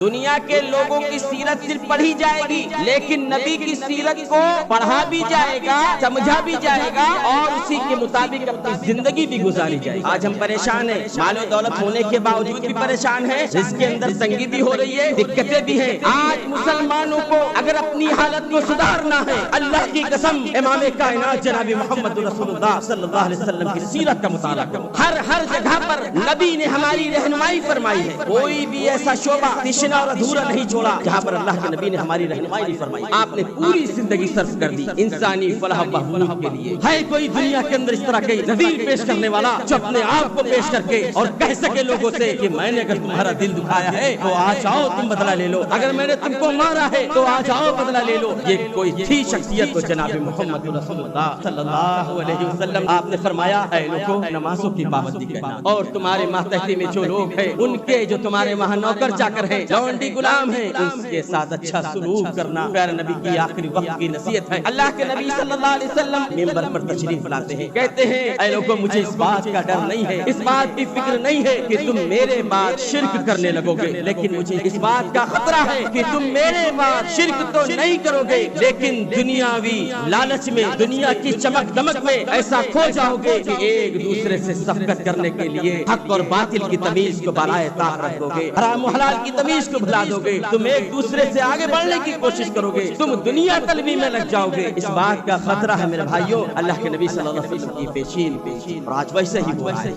دنیا کے لوگوں کی سیرت صرف پڑھی جائے گی، لیکن نبی کی سیرت کو پڑھا بھی جائے گا، سمجھا بھی جائے گا، اور اسی کے مطابق اپنی زندگی بھی گزاری جائے گی۔ آج ہم پریشان ہیں، مال و دولت ہونے کے باوجود بھی پریشان ہیں، جس کے اندر تنگی بھی ہو رہی ہے، دقتیں بھی ہیں۔ آج مسلمانوں کو اگر اپنی حالت کو سدھارنا ہے، اللہ کی قسم امام کائنات جناب محمد رسول اللہ صلی اللہ علیہ وسلم کی سیرت کا مطالعہ کرو۔ ہر جگہ پر نبی نے ہماری رہنمائی فرمائی ہے، کوئی بھی ایسا شعبہ اور ادھورا نہیں چھوڑا جہاں پر اللہ کے نبی نے ہماری رہنمائی نہیں فرمائی۔ آپ نے پوری زندگی صرف کر دی انسانی فلاح و بہبود کے لیے۔ ہے کوئی دنیا کے اندر اس طرح کے نظیر پیش کرنے والا جو اپنے آپ کو پیش کر کے اور کہہ سکے لوگوں سے کہ میں نے اگر تمہارا دل دکھایا ہے تو آ جاؤ تم بدلہ لے لو، اگر میں نے تم کو مارا ہے تو آ جاؤ بدلہ لے لو؟ یہ کوئی تھی شخصیت؟ تو جناب محمد رسول اللہ صلی اللہ علیہ وسلم آپ نے فرمایا ہے لوگوں نمازوں کی پابندی کرنا، اور تمہارے ماتحتی میں جو لوگ ہیں ان کے جو تمہارے وہاں نوکر چاکر ہیں، لونڈی غلام ہیں، اس کے ساتھ اچھا سلوک کرنا۔ پیارے نبی کی آخری وقت کی نصیحت ہے۔ اللہ کے نبی صلی اللہ علیہ وسلم منبر پر تشریف لاتے ہیں، کہتے ہیں اے لوگوں مجھے اس بات کا ڈر نہیں ہے، اس بات کی فکر نہیں ہے کہ تم میرے بعد شرک کرنے لگو گے، لیکن مجھے اس بات کا خطرہ ہے کہ تم میرے بعد شرک تو نہیں کرو گے، لیکن دنیاوی لالچ میں، دنیا کی چمک دمک میں ایسا کھو جاؤ گے کہ ایک دوسرے سے سبقت کرنے کے لیے حق اور باطل کی تمیز کو بالائے طاق رکھو گے، حرام و حلال کی تمیز کو بھلا دو گے، تم ایک دوسرے سے آگے بڑھنے کی کوشش کرو گے، تم دنیا طلبی میں لگ جاؤ گے۔ اس بات کا خطرہ ہے میرے بھائیوں، اللہ کے نبی صلی اللہ علیہ وسلم کی پیشین اور آج ویسے ہی ہوا ہے۔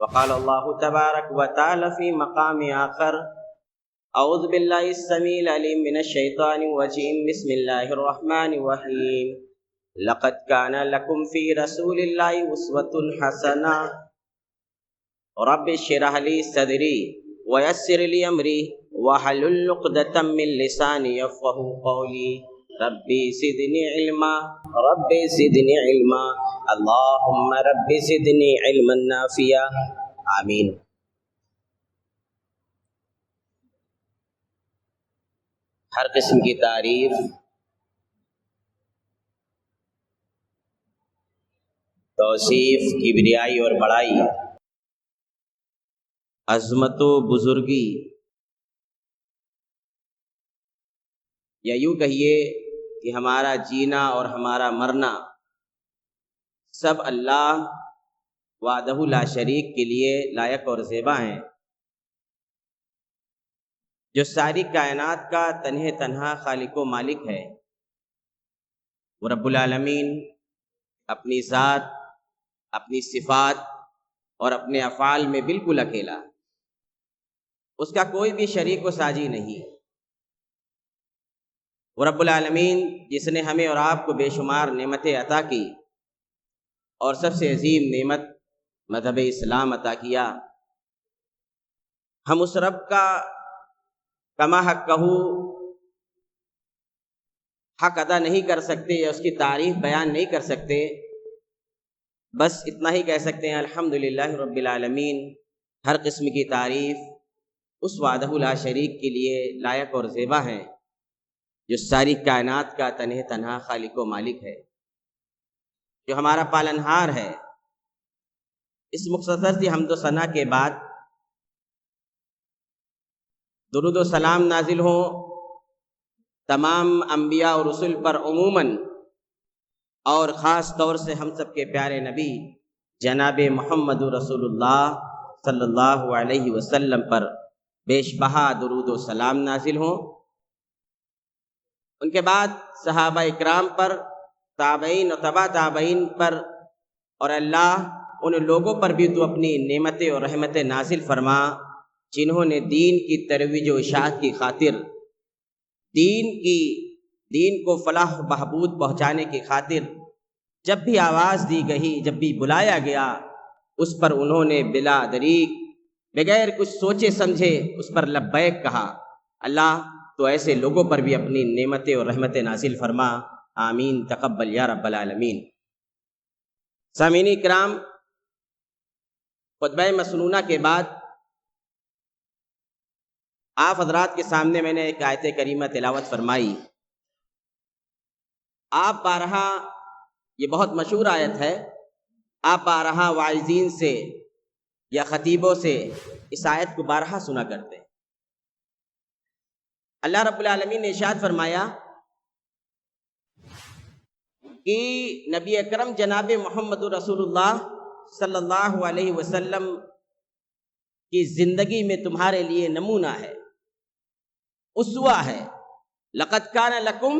وقال اللہ تبارک وتعالی فی مقام آخر اعوذ باللہ السمیع العلیم من الشیطان الرجیم بسم اللہ الرحمن الرحیم لقد کان لکم فی رسول اللہ اسوۃ حسنہ رب اشرح لی صدری ویسر لی امری واحلل عقدۃ من لسانی یفقہوا قولی ربی زدنی علما ربی زدنی علما اللہم ربی زدنی علما نافعا آمین۔ ہر قسم کی تعریف توصیف کبریائی اور بڑائی، عظمت و بزرگی، یا یوں کہیے کہ ہمارا جینا اور ہمارا مرنا سب اللہ وحدہ لا شریک کے لیے لائق اور زیبا ہیں، جو ساری کائنات کا تنہا خالق و مالک ہے۔ وہ رب العالمین اپنی ذات، اپنی صفات اور اپنے افعال میں بالکل اکیلا، اس کا کوئی بھی شریک و ساجی نہیں۔ وہ رب العالمین جس نے ہمیں اور آپ کو بے شمار نعمتیں عطا کی، اور سب سے عظیم نعمت مذہب اسلام عطا کیا، ہم اس رب کا کما حق کہو حق ادا نہیں کر سکتے یا اس کی تعریف بیان نہیں کر سکتے، بس اتنا ہی کہہ سکتے ہیں الحمدللہ رب العالمین۔ ہر قسم کی تعریف اس وحدہ لا شریک کے لیے لائق اور زیبا ہے جو ساری کائنات کا تنہا خالق و مالک ہے، جو ہمارا پالنہار ہے۔ اس مختصر سی حمد و ثنا کے بعد درود و سلام نازل ہوں تمام انبیاء اور رسل پر عموماً، اور خاص طور سے ہم سب کے پیارے نبی جناب محمد رسول اللہ صلی اللہ علیہ وسلم پر بیش بہا درود و سلام نازل ہوں۔ ان کے بعد صحابہ اکرام پر، تابعین و تبع تابعین پر، اور اللہ ان لوگوں پر بھی تو اپنی نعمتیں اور رحمتیں نازل فرما جنہوں نے دین کی ترویج و اشاعت کی خاطر، دین کو فلاح و بہبود پہنچانے کی خاطر جب بھی آواز دی گئی، جب بھی بلایا گیا، اس پر انہوں نے بلا دریغ بغیر کچھ سوچے سمجھے اس پر لبیک کہا۔ اللہ تو ایسے لوگوں پر بھی اپنی نعمتیں اور رحمتیں نازل فرما، آمین تقبل یا رب العالمین۔ سامعین اکرام، خطبہ مسنونہ کے بعد آپ حضرات کے سامنے میں نے ایک آیت کریمہ تلاوت فرمائی۔ آپ بارہا، یہ بہت مشہور آیت ہے، آپ بارہا واعظین سے یا خطیبوں سے اس آیت کو بارہا سنا کرتے ہیں۔ اللہ رب العالمین نے ارشاد فرمایا کہ نبی اکرم جناب محمد رسول اللہ صلی اللہ علیہ وسلم کی زندگی میں تمہارے لیے نمونہ ہے، اسوہ ہے۔ لقد کان لکم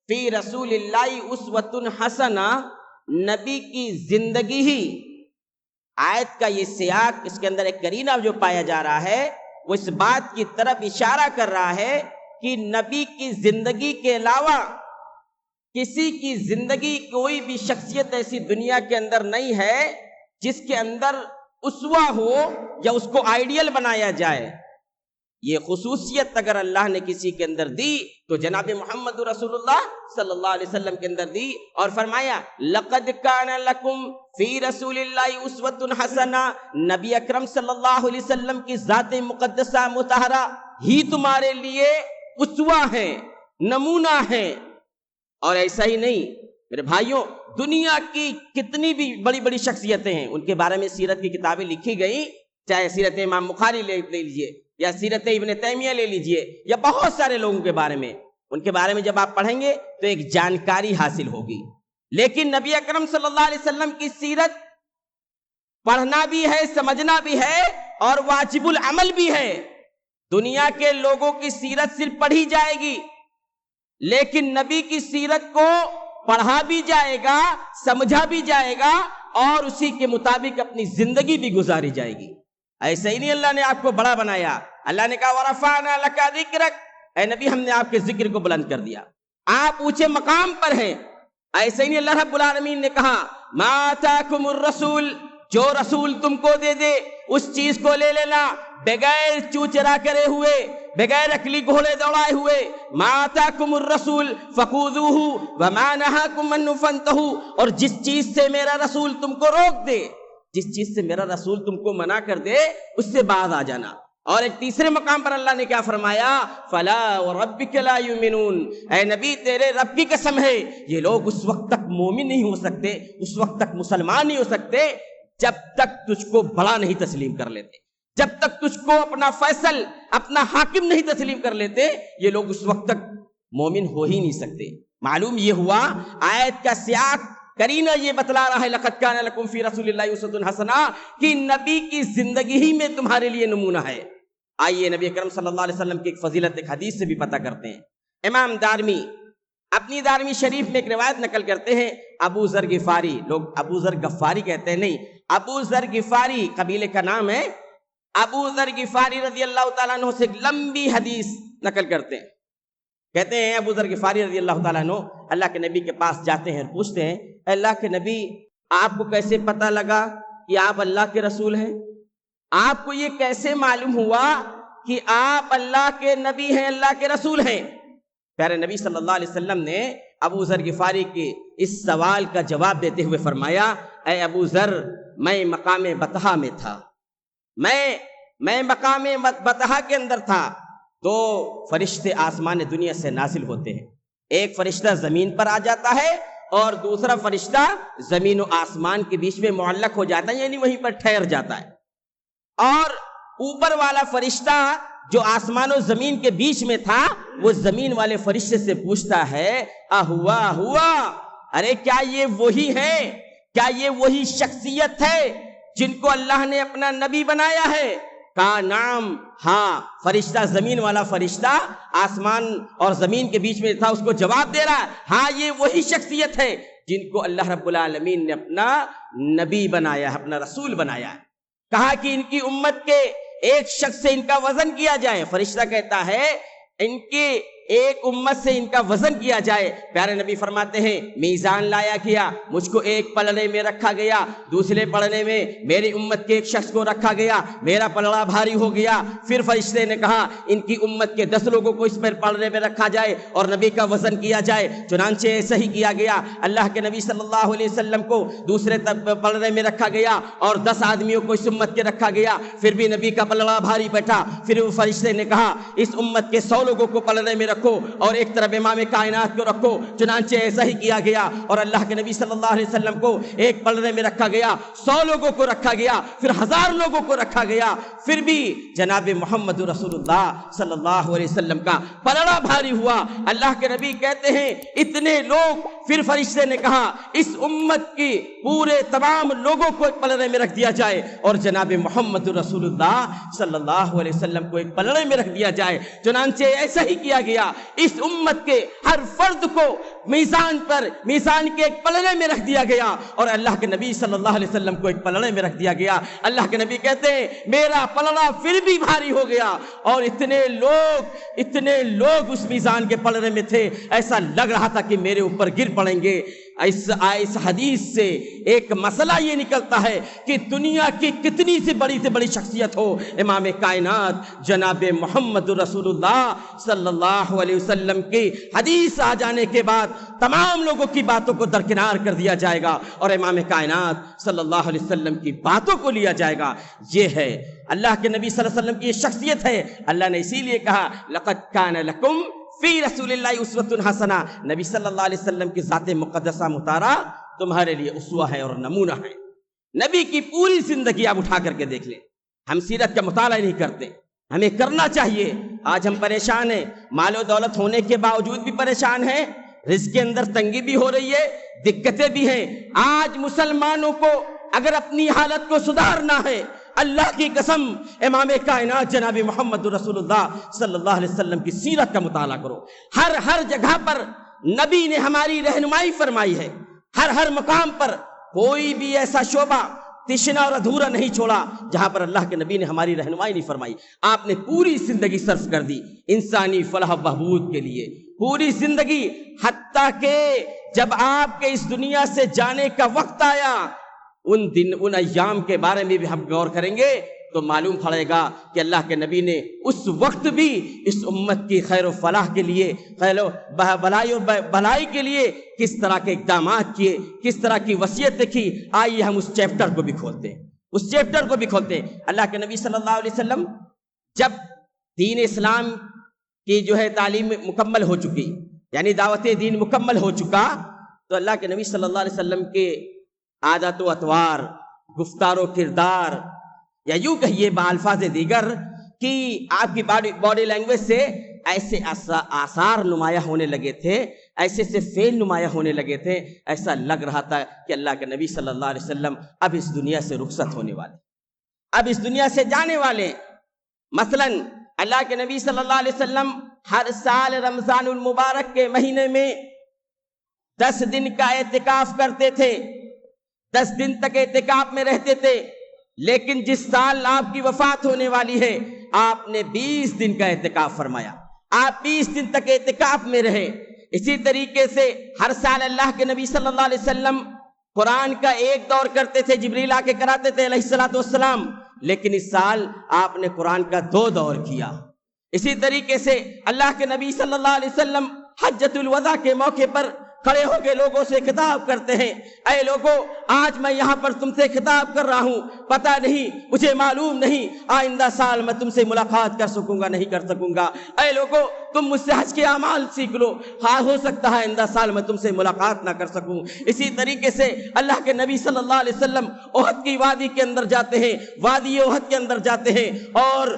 فی رسول اللہ اسوۃ حسنہ، نبی کی زندگی ہی، آیت کا یہ سیاق، اس کے اندر ایک قرینہ جو پایا جا رہا ہے وہ اس بات کی طرف اشارہ کر رہا ہے کہ نبی کی زندگی کے علاوہ کسی کی زندگی، کوئی بھی شخصیت ایسی دنیا کے اندر نہیں ہے جس کے اندر اسوہ ہو یا اس کو آئیڈیل بنایا جائے۔ یہ خصوصیت اگر اللہ نے کسی کے اندر دی تو جناب محمد رسول اللہ صلی اللہ علیہ وسلم کے اندر دی، اور فرمایا لقد کان لکم فی رسول اللہ اسوۃ حسنہ، نبی اکرم صلی اللہ علیہ وسلم کی ذات مقدسہ مطہرہ ہی تمہارے لیے اسوہ ہے، نمونہ ہے۔ اور ایسا ہی نہیں میرے بھائیوں، دنیا کی کتنی بھی بڑی بڑی شخصیتیں ہیں، ان کے بارے میں سیرت کی کتابیں لکھی گئی، چاہے سیرت امام بخاری لے لیجئے یا سیرت ابن تیمیہ لے لیجئے یا بہت سارے لوگوں کے بارے میں، ان کے بارے میں جب آپ پڑھیں گے تو ایک جانکاری حاصل ہوگی۔ لیکن نبی اکرم صلی اللہ علیہ وسلم کی سیرت پڑھنا بھی ہے، سمجھنا بھی ہے اور واجب العمل بھی ہے۔ دنیا کے لوگوں کی سیرت صرف پڑھی جائے گی، لیکن نبی کی سیرت کو پڑھا بھی جائے گا، سمجھا بھی جائے گا اور اسی کے مطابق اپنی زندگی بھی گزاری جائے گی۔ ایسا ہی نہیں اللہ نے آپ کو بڑا بنایا، اللہ نے کہا وَرَفَعْنَا لَكَ ذِكْرَكَ، اے نبی ہم نے آپ کے ذکر کو بلند کر دیا، آپ اونچے مقام پر ہیں۔ ایسا ہی نہیں اللہ رب العالمین نے کہا مَا آتَاكُمُ الرَّسُولُ، جو رسول تم کو دے دے اس چیز کو لے لینا، بغیر چوچرا کرے ہوئے، بغیر عقلی گھوڑے دوڑائے ہوئے۔ مَا آتَاكُمُ الرَّسُولُ فَخُذُوهُ وَمَا نَهَاكُمْ عَنْهُ فَانْتَهُوا، اور جس چیز سے میرا رسول تم کو روک دے، جس چیز سے میرا رسول تم کو منع کر دے اس سے باز آ جانا۔ اور ایک تیسرے مقام پر اللہ نے کیا فرمایا فَلَا وَرَبِّكَ لَا يُؤْمِنُونَ، اے نبی تیرے رب کی قسم ہے یہ لوگ اس وقت تک مومن نہیں ہو سکتے، اس وقت تک مسلمان نہیں ہو سکتے جب تک تجھ کو بڑا نہیں تسلیم کر لیتے، جب تک تجھ کو اپنا فیصل، اپنا حاکم نہیں تسلیم کر لیتے، یہ لوگ اس وقت تک مومن ہو ہی نہیں سکتے۔ معلوم یہ ہوا آیت کا سیاق قرینہ یہ بتلا رہا ہے لقد کان لکم فی رسول اللہ اسوۃ حسنہ، کہ نبی کی زندگی ہی میں تمہارے لیے نمونہ ہے۔ آئیے نبی اکرم صلی اللہ علیہ وسلم کی ایک فضیلت ایک حدیث سے بھی پتہ کرتے ہیں۔ امام دارمی اپنی دارمی شریف میں ایک روایت نقل کرتے ہیں، ابو ذر غفاری، لوگ ابو ذر غفاری کہتے ہیں، نہیں، ابو ذر غفاری قبیلے کا نام ہے۔ ابو ذر غفاری رضی اللہ تعالیٰ عنہ سے ایک لمبی حدیث نقل کرتے ہیں، کہتے ہیں ابو ذر غفاری رضی اللہ تعالیٰ عنہ اللہ کے نبی کے پاس جاتے ہیں اور پوچھتے ہیں اے اللہ کے نبی آپ کو کیسے پتہ لگا کہ آپ اللہ کے رسول ہیں؟ آپ کو یہ کیسے معلوم ہوا کہ آپ اللہ کے نبی ہیں، اللہ کے رسول ہیں؟ پیارے نبی صلی اللہ علیہ وسلم نے ابو ذر غفاری کے اس سوال کا جواب دیتے ہوئے فرمایا اے ابو ذر، میں مقام بطحا میں تھا، میں مقام بطحا کے اندر تھا، دو فرشتے آسمان دنیا سے نازل ہوتے ہیں، ایک فرشتہ زمین پر آ جاتا ہے اور دوسرا فرشتہ زمین و آسمان کے بیچ میں معلق ہو جاتا ہے، یعنی وہیں پر ٹھہر جاتا ہے، اور اوپر والا فرشتہ جو آسمان و زمین کے بیچ میں تھا وہ زمین والے فرشتے سے پوچھتا ہے ہوا ارے کیا یہ وہی ہے، کیا یہ وہی شخصیت ہے جن کو اللہ نے اپنا نبی بنایا ہے؟ کہا نام، ہاں۔ فرشتہ زمین والا فرشتہ آسمان اور زمین کے بیچ میں تھا، اس کو جواب دے رہا ہے ہاں یہ وہی شخصیت ہے جن کو اللہ رب العالمین نے اپنا نبی بنایا ہے، اپنا رسول بنایا ہے۔ کہا کہ ان کی امت کے ایک شخص سے ان کا وزن کیا جائے، فرشتہ کہتا ہے ان کے ایک امت سے ان کا وزن کیا جائے۔ پیارے نبی فرماتے ہیں میزان لایا گیا، مجھ کو ایک پلڑے میں رکھا گیا، دوسرے پلڑے میں میری امت کے ایک شخص کو رکھا گیا، میرا پلڑا بھاری ہو گیا۔ پھر فرشتے نے کہا ان کی امت کے 10 لوگوں کو اس پر پلڑے میں رکھا جائے اور نبی کا وزن کیا جائے، چنانچہ ایسا ہی کیا گیا۔ اللہ کے نبی صلی اللہ علیہ وسلم کو دوسرے پلڑے میں رکھا گیا اور 10 آدمیوں کو اس امت کے رکھا گیا، پھر بھی نبی کا پلڑا بھاری بیٹھا۔ پھر وہ فرشتے نے کہا اس امت کے 100 لوگوں کو پلڑے میں رکھو رکھو اور ایک طرف امام کائنات کو رکھو۔ چنانچہ ایسا ہی کیا گیا اور اللہ کے نبی صلی اللہ علیہ وسلم کو ایک پلڑے میں رکھا گیا، 100 لوگوں کو رکھا گیا، پھر 1000 لوگوں کو رکھا گیا، پھر بھی جناب محمد رسول اللہ صلی اللہ علیہ وسلم کا پلڑا بھاری ہوا۔ اللہ کے نبی کہتے ہیں اتنے لوگ، پھر فرشتے نے کہا اس امت کی پورے تمام لوگوں کو ایک پلڑے میں رکھ دیا جائے اور جناب محمد رسول اللہ صلی اللہ علیہ وسلم کو ایک پلڑے میں رکھ دیا جائے۔ چنانچہ ایسا ہی کیا گیا، اس امت کے ہر فرد کو میزان کے ایک پلڑے میں رکھ دیا گیا اور اللہ کے نبی صلی اللہ علیہ وسلم کو ایک پلڑے میں رکھ دیا گیا۔ اللہ کے نبی کہتے ہیں میرا پلڑا پھر بھی بھاری ہو گیا اور اتنے لوگ اس میزان کے پلڑے میں تھے، ایسا لگ رہا تھا کہ میرے اوپر گر پڑیں گے۔ اس حدیث سے ایک مسئلہ یہ نکلتا ہے کہ دنیا کی کتنی سی بڑی شخصیت ہو، امام کائنات جناب محمد رسول اللہ صلی اللہ علیہ وسلم کی حدیث آ جانے کے بعد تمام لوگوں کی باتوں کو درکنار کر دیا جائے گا اور امام کائنات صلی اللہ علیہ وسلم کی باتوں کو لیا جائے گا۔ یہ ہے اللہ کے نبی صلی اللہ علیہ وسلم کی یہ شخصیت ہے۔ اللہ نے اسی لیے کہا لقد کان لکم فی رسول اللہ اسوۃ حسنہ، نبی صلی اللہ علیہ وسلم کی ذات مقدسہ مطالعہ تمہارے لیے اسوہ ہے اور نمونہ ہے۔ نبی کی پوری زندگی آپ اٹھا کر کے دیکھ لیں، ہم سیرت کا مطالعہ نہیں کرتے، ہمیں کرنا چاہیے۔ آج ہم پریشان ہیں، مال و دولت ہونے کے باوجود بھی پریشان ہیں، رزق کے اندر تنگی بھی ہو رہی ہے، دقتیں بھی ہیں۔ آج مسلمانوں کو اگر اپنی حالت کو سدھارنا ہے، اللہ کی قسم امام کائنات جناب محمد رسول اللہ صلی اللہ علیہ وسلم کی سیرت کا مطالعہ کرو۔ ہر جگہ پر نبی نے ہماری رہنمائی فرمائی ہے، ہر مقام پر کوئی بھی ایسا شعبہ تشنا اور ادھورا نہیں چھوڑا جہاں پر اللہ کے نبی نے ہماری رہنمائی نہیں فرمائی۔ آپ نے پوری زندگی صرف کر دی انسانی فلاح و بہبود کے لیے، پوری زندگی، حتیٰ کہ جب آپ کے اس دنیا سے جانے کا وقت آیا، ان ایام کے بارے میں بھی ہم غور کریں گے تو معلوم پڑے گا کہ اللہ کے نبی نے اس وقت بھی اس امت کی خیر و فلاح کے لیے، خیر و بھلائی کے لیے کس طرح کے اقدامات کیے، کس طرح کی وصیتیں کی۔ آئیے ہم اس چیپٹر کو بھی کھولتے ہیں، اللہ کے نبی صلی اللہ علیہ وسلم جب دین اسلام کی تعلیم مکمل ہو چکی، یعنی دعوت دین مکمل ہو چکا، تو اللہ کے نبی صلی اللہ علیہ وسلم کے عادت و اطوار، گفتار و کردار، یا یوں کہیے بالفاظ دیگر کہ آپ کی باڈی لینگویج سے ایسے آثار نمایاں ہونے لگے تھے، ایسے فعل نمایاں ہونے لگے تھے، ایسا لگ رہا تھا کہ اللہ کے نبی صلی اللہ علیہ وسلم اب اس دنیا سے رخصت ہونے والے، اب اس دنیا سے جانے والے۔ مثلا اللہ کے نبی صلی اللہ علیہ وسلم ہر سال رمضان المبارک کے مہینے میں 10 دن کا اعتکاف کرتے تھے، 10 دن تک اعتکاف میں رہتے تھے، لیکن جس سال آپ کی وفات ہونے والی ہے آپ نے 20 دن کا اعتکاف فرمایا، آپ 20 دن تک اعتکاف میں رہے۔ اسی طریقے سے ہر سال اللہ کے نبی صلی اللہ علیہ وسلم قرآن کا ایک دور کرتے تھے، جبریل آ کے کراتے تھے علیہ الصلوۃ والسلام، لیکن اس سال آپ نے قرآن کا 2 دور کیا۔ اسی طریقے سے اللہ کے نبی صلی اللہ علیہ وسلم حجۃ الوداع کے موقع پر کھڑے ہو کے لوگوں سے خطاب کرتے ہیں، اے لوگو آج میں یہاں پر تم سے خطاب کر رہا ہوں، پتہ نہیں، مجھے معلوم نہیں آئندہ سال میں تم سے ملاقات کر سکوں گا نہیں کر سکوں گا، اے لوگو تم مجھ سے حج کے اعمال سیکھ لو، ہاں ہو سکتا ہے آئندہ سال میں تم سے ملاقات نہ کر سکوں۔ اسی طریقے سے اللہ کے نبی صلی اللہ علیہ وسلم احد کی وادی کے اندر جاتے ہیں، وادی احد کے اندر جاتے ہیں اور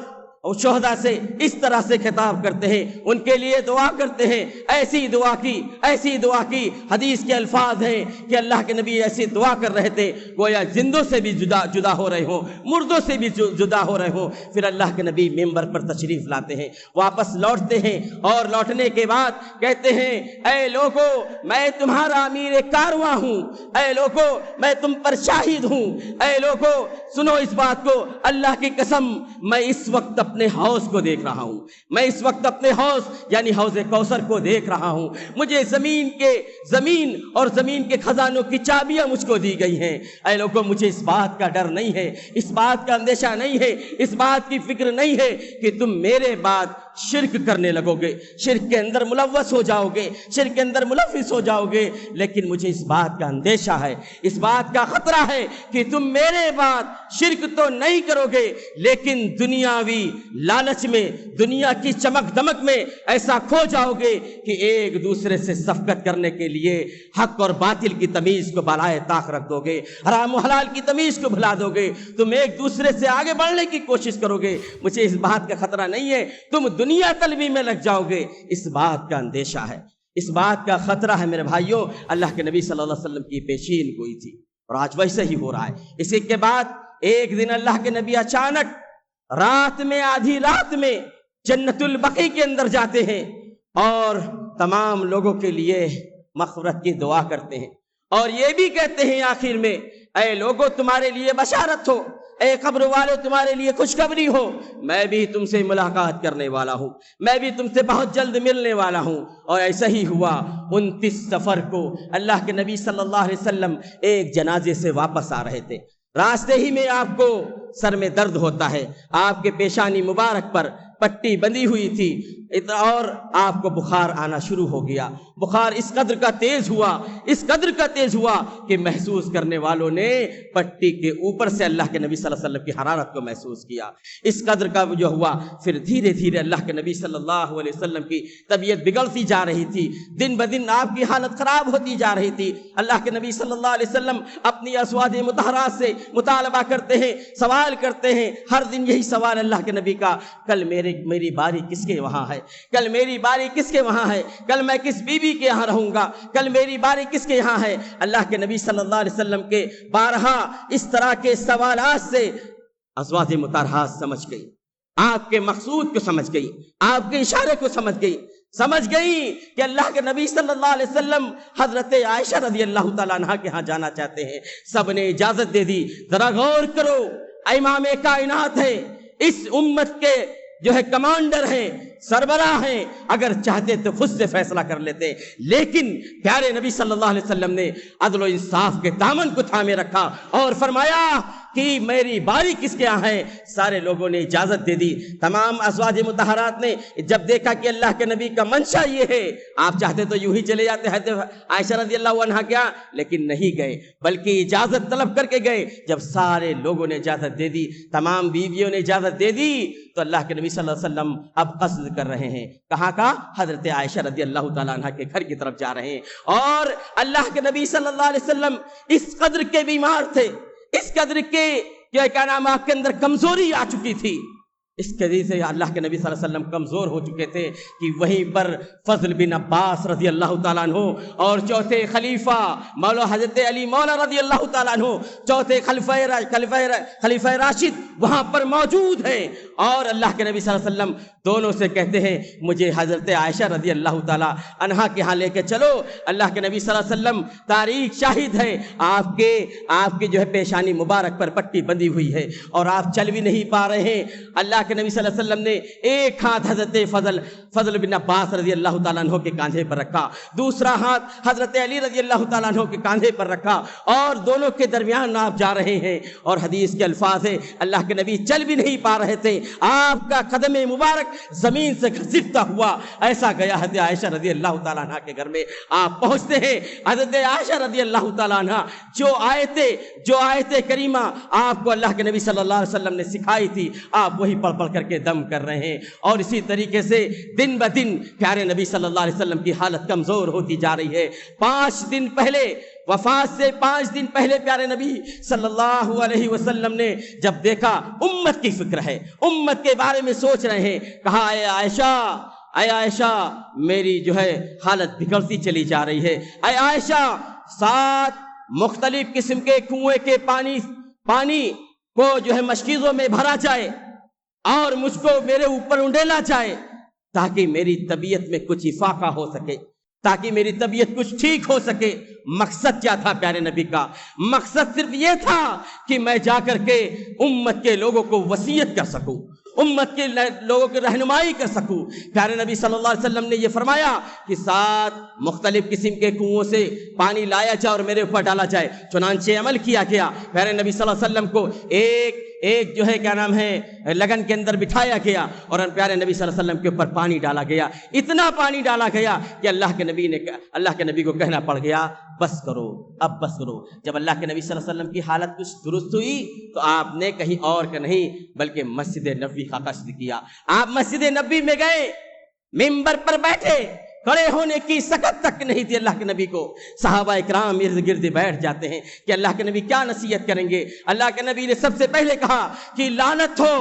شہداء سے اس طرح سے خطاب کرتے ہیں، ان کے لیے دعا کرتے ہیں، ایسی دعا کی حدیث کے الفاظ ہیں کہ اللہ کے نبی ایسی دعا کر رہے تھے گویا زندوں سے بھی جدا ہو رہے ہوں، مردوں سے بھی جدا ہو رہے ہوں۔ پھر اللہ کے نبی ممبر پر تشریف لاتے ہیں، واپس لوٹتے ہیں اور لوٹنے کے بعد کہتے ہیں، اے لوگو میں تمہارا امیر کارواں ہوں، اے لوگو میں تم پر شاہد ہوں، اے لوگو سنو اس بات کو، اللہ کی قسم میں اس وقت اپنے حوض کو دیکھ رہا ہوں، میں اس وقت اپنے حوض یعنی حوض کوثر کو دیکھ رہا ہوں، مجھے زمین اور زمین کے خزانوں کی چابیاں مجھ کو دی گئی ہیں، اے لوگوں مجھے اس بات کا ڈر نہیں ہے، اس بات کا اندیشہ نہیں ہے، اس بات کی فکر نہیں ہے کہ تم میرے بعد شرک کرنے لگو گے، شرک کے اندر ملوث ہو جاؤ گے، شرک کے اندر ملوث ہو جاؤ گے۔ لیکن مجھے اس بات کا اندیشہ ہے، اس بات کا خطرہ ہے کہ تم میرے بعد شرک تو نہیں کرو گے، لیکن دنیاوی لالچ میں، دنیا کی چمک دمک میں ایسا کھو جاؤ گے کہ ایک دوسرے سے صفقت کرنے کے لیے حق اور باطل کی تمیز کو بالائے طاق رکھ دو گے، حرام و حلال کی تمیز کو بھلا دو گے، تم ایک دوسرے سے آگے بڑھنے کی کوشش کرو گے۔ مجھے اس بات کا خطرہ نہیں ہے تم دنیا طلبی میں لگ جاؤ گے، اس بات کا اندیشہ ہے، اس بات کا خطرہ ہے میرے بھائیوں۔ اللہ کے نبی صلی اللہ علیہ وسلم کی پیشین گوئی تھی اور آج ویسے ہی ہو رہا ہے۔ اسی کے بعد ایک دن اللہ کے نبی اچانک رات میں، آدھی رات میں جنت البقیع کے اندر جاتے ہیں اور تمام لوگوں کے لیے مغفرت کی دعا کرتے ہیں اور یہ بھی کہتے ہیں آخر میں، اے لوگوں تمہارے لیے بشارت ہو، اے قبر والے تمہارے لیے خوشخبری ہو، میں بھی تم سے ملاقات کرنے والا ہوں، میں بھی تم سے بہت جلد ملنے والا ہوں۔ اور ایسا ہی ہوا۔ 29 صفر کو اللہ کے نبی صلی اللہ علیہ وسلم ایک جنازے سے واپس آ رہے تھے، راستے ہی میں آپ کو سر میں درد ہوتا ہے، آپ کے پیشانی مبارک پر پٹی بندھی ہوئی تھی اور آپ کو بخار آنا شروع ہو گیا۔ بخار اس قدر کا تیز ہوا، اس قدر کا تیز ہوا کہ محسوس کرنے والوں نے پٹی کے اوپر سے اللہ کے نبی صلی اللہ علیہ وسلم کی حرارت کو محسوس کیا۔ اس قدر کا جو ہوا، پھر دھیرے دھیرے اللہ کے نبی صلی اللہ علیہ وسلم کی طبیعت بگڑتی جا رہی تھی، دن بدن آپ کی حالت خراب ہوتی جا رہی تھی۔ اللہ کے نبی صلی اللہ علیہ وسلم اپنی ازواج مطہرات سے مطالبہ کرتے ہیں، سوال کرتے ہیں، ہر دن یہی سوال اللہ کے نبی کا، کل میری باری کس کے وہاں ہے، کل میری باری کس کے وہاں ہے، کل میں کس بیوی کے یہاں رہوں گا، کل میری باری کس کے یہاں ہے۔ اللہ کے نبی صلی اللہ علیہ وسلم کے بارہا اس طرح کے سوالات سے ازواج مطہرات سمجھ گئی، آپ کے مقصود کو سمجھ گئی، آپ کے اشارے کو سمجھ گئی کہ اللہ کے نبی صلی اللہ علیہ وسلم حضرت عائشہ رضی اللہ تعالیٰ عنہ کے ہاں جانا چاہتے ہیں۔ سب نے اجازت دے دی۔ ذرا غور کرو، امام کائنات ہے، اس امت کے جو ہے کمانڈر ہیں، سربراہ ہیں، اگر چاہتے تو خود سے فیصلہ کر لیتے، لیکن پیارے نبی صلی اللہ علیہ وسلم نے عدل و انصاف کے دامن کو تھامے رکھا اور فرمایا کہ میری باری کس کے یہاں ہے۔ سارے لوگوں نے اجازت دے دی۔ تمام ازواج مطہرات نے جب دیکھا کہ اللہ کے نبی کا منشا یہ ہے، آپ چاہتے تو یوں ہی چلے جاتے عائشہ رضی اللہ عنہا کیا، لیکن نہیں گئے، بلکہ اجازت طلب کر کے گئے۔ جب سارے لوگوں نے اجازت دے دی، تمام بیویوں نے اجازت دے دی، تو اللہ کے نبی صلی اللہ علیہ وسلم اب قصد کر رہے ہیں کہاں کا، حضرت عائشہ رضی اللہ تعالیٰ عنہ کے گھر کی طرف جا رہے ہیں۔ اور اللہ کے نبی صلی اللہ علیہ وسلم اس قدر کے بیمار تھے، اس قدر کے کیا نام آپ کے اندر کمزوری آ چکی تھی، اس قدر سے اللہ کے نبی صلی اللہ علیہ وسلم کمزور ہو چکے تھے کہ وہیں پر فضل بن عباس رضی اللہ تعالیٰ عنہ اور چوتھے خلیفہ مولا حضرت علی مولا رضی اللہ تعالیٰ عنہ، چوتھے خلیفہ راشد وہاں پر موجود ہیں، اور اللہ کے نبی صلی اللہ علیہ وسلم دونوں سے کہتے ہیں مجھے حضرت عائشہ رضی اللہ تعالیٰ عنہا کے ہاں لے کے چلو۔ اللہ کے نبی صلی اللہ علیہ وسلم، تاریخ شاہد ہے، آپ کے جو ہے پیشانی مبارک پر پٹی بندھی ہوئی ہے اور آپ چل بھی نہیں پا رہے ہیں۔ اللہ کے نبی صلی اللہ علیہ وسلم نے ایک ہاتھ حضرت فضل بن عباس رضی اللہ تعالیٰ عنہ کے کاندھے پر رکھا، دوسرا ہاتھ حضرت علی رضی اللہ تعالیٰ عنہ کے کاندھے پر رکھا، اور دونوں کے درمیان آپ جا رہے ہیں۔ اور حدیث کے الفاظ ہیں اللہ کے نبی چل بھی نہیں پا رہے تھے، آپ کا قدم مبارک زمین سے گھسیٹتا ہوا ایسا گیا حضرت عائشہ رضی اللہ تعالیٰ عنہ کے گھر میں۔ آپ پہنچتے ہیں، حضرت عائشہ رضی اللہ تعالیٰ عنہ جو آیت کریمہ آپ کو اللہ کے نبی صلی اللہ علیہ وسلم نے سکھائی تھی، آپ وہی پڑھ پڑھ کر کے دم کر رہے ہیں۔ اور اسی طریقے سے دن بدن پیارے نبی صلی اللہ علیہ وسلم کی حالت کمزور ہوتی جا رہی ہے۔ 5 دن پہلے، وفات سے 5 دن پہلے پیارے نبی صلی اللہ علیہ وسلم نے جب دیکھا امت کی فکر ہے، امت کے بارے میں سوچ رہے ہیں، کہا اے عائشہ میری جو ہے حالت بگڑتی چلی جا رہی ہے، اے عائشہ 7 مختلف قسم کے کنویں کے پانی کو جو ہے مشکیزوں میں بھرا جائے اور مجھ کو میرے اوپر انڈیلا جائے تاکہ میری طبیعت میں کچھ افاقہ ہو سکے، تاکہ میری طبیعت کچھ ٹھیک ہو سکے۔ مقصد کیا تھا پیارے نبی کا؟ مقصد صرف یہ تھا کہ میں جا کر کے امت کے لوگوں کو وصیت کر سکوں، امت کے لوگوں کی رہنمائی کر سکوں۔ پیارے نبی صلی اللہ علیہ وسلم نے یہ فرمایا کہ 7 مختلف قسم کے کنووں سے پانی لایا جائے اور میرے اوپر ڈالا جائے، چنانچہ عمل کیا گیا۔ پیارے نبی صلی اللہ علیہ وسلم کو ایک جو ہے کیا نام ہے لگن کے اندر بٹھایا گیا اور پیارے نبی صلی اللہ علیہ وسلم کے اوپر پانی ڈالا گیا، اتنا پانی ڈالا گیا کہ اللہ کے نبی کو کہنا پڑ گیا بس کرو، اب بس کرو۔ جب اللہ کے نبی صلی اللہ علیہ وسلم کی حالت کچھ درست ہوئی تو آپ نے کہیں اور کا نہیں بلکہ مسجد نبوی کا قصد کیا۔ آپ مسجد نبوی میں گئے، ممبر پر بیٹھے، کھڑے ہونے کی سکت تک نہیں تھی اللہ کے نبی کو۔ صحابہ اکرام ارد گرد بیٹھ جاتے ہیں کہ اللہ کے نبی کیا نصیحت کریں گے۔ اللہ کے نبی نے سب سے پہلے کہا کہ لعنت ہو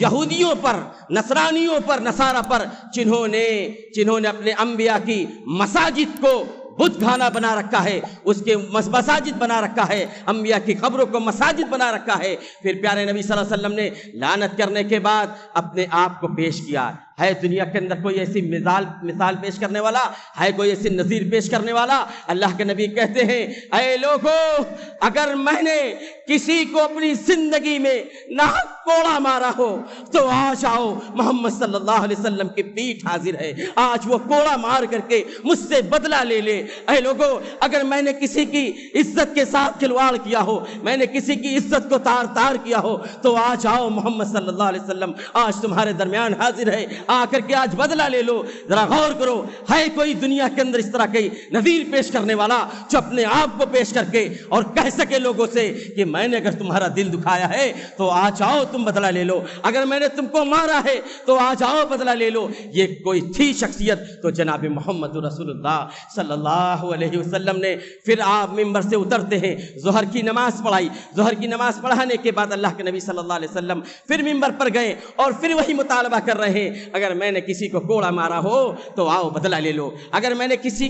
یہودیوں پر، نصرانیوں پر، نصارہ پر، جنہوں نے اپنے انبیاء کی مساجد کو بت خانہ بنا رکھا ہے، اس کے مساجد بنا رکھا ہے، انبیاء کی قبروں کو مساجد بنا رکھا ہے۔ پھر پیارے نبی صلی اللہ علیہ وسلم نے لعنت کرنے کے بعد اپنے آپ کو پیش کیا۔ ہے دنیا کے اندر کوئی ایسی مثال پیش کرنے والا؟ ہے کوئی ایسی نظیر پیش کرنے والا؟ اللہ کے نبی کہتے ہیں اے لوگو، اگر میں نے کسی کو اپنی زندگی میں ناحق کوڑا مارا ہو تو آج آؤ، محمد صلی اللہ علیہ وسلم کی پیٹھ حاضر ہے، آج وہ کوڑا مار کر کے مجھ سے بدلہ لے لے۔ اے لوگو، اگر میں نے کسی کی عزت کے ساتھ کھلواڑ کیا ہو، میں نے کسی کی عزت کو تار تار کیا ہو تو آج آؤ، محمد صلی اللہ علیہ وسلم آج تمہارے درمیان حاضر ہے، آ کر کے آج بدلہ لے لو۔ ذرا غور کرو، ہے کوئی دنیا کے اندر اس طرح کی نظیر پیش کرنے والا جو اپنے آپ کو پیش کر کے اور کہہ سکے لوگوں سے کہ میں نے اگر تمہارا دل دکھایا ہے تو آج آؤ تم بدلہ لے لو، اگر میں نے تم کو مارا ہے تو آج آؤ بدلہ لے لو۔ یہ کوئی تھی شخصیت تو جناب محمد رسول اللہ صلی اللہ علیہ وسلم نے۔ پھر آپ ممبر سے اترتے ہیں، ظہر کی نماز پڑھائی، ظہر کی نماز پڑھانے کے بعد اللہ کے نبی صلی اللہ علیہ وسلم پھر ممبر پر گئے اور پھر وہی مطالبہ کر رہے ہیں، اگر میں نے کسی کو کوڑا مارا ہو تو آؤ بدلہ لے لو، اگر میں نے کسی